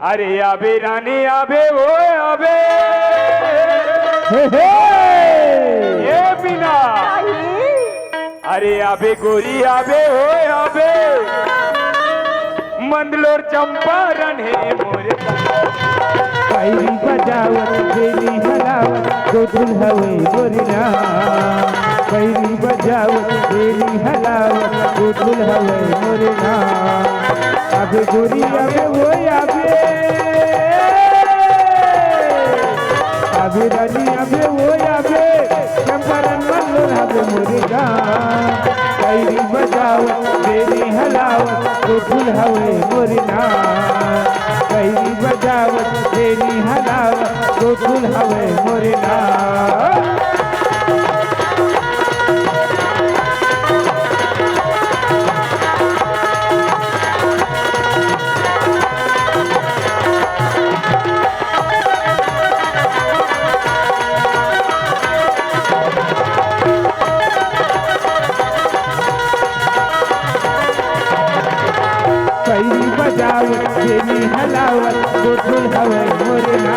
अरे आबे रानी आबे ओ आबे ये बिना अरे आबे गोरी आबे ओ आबे मंदलोर चंपारण है मोरे पैरी बजावत बेली हलावत तो दुल्हवे गोरिना पैरी बजावत बेली हलावत तो दुल्हवे गोरिना आबे गोरी आबे वो आबे रानी आबे वो आबे चंपारण मंदलोर आबे मोरिना पैरी बजावत बेली हलावत तो दुल्हवे गोरिना पैरी बजावत बेली हलावत तो दुल्हवे मोरिना पैरी बजावत बेली हलावत तो दुल्हवे मोरिना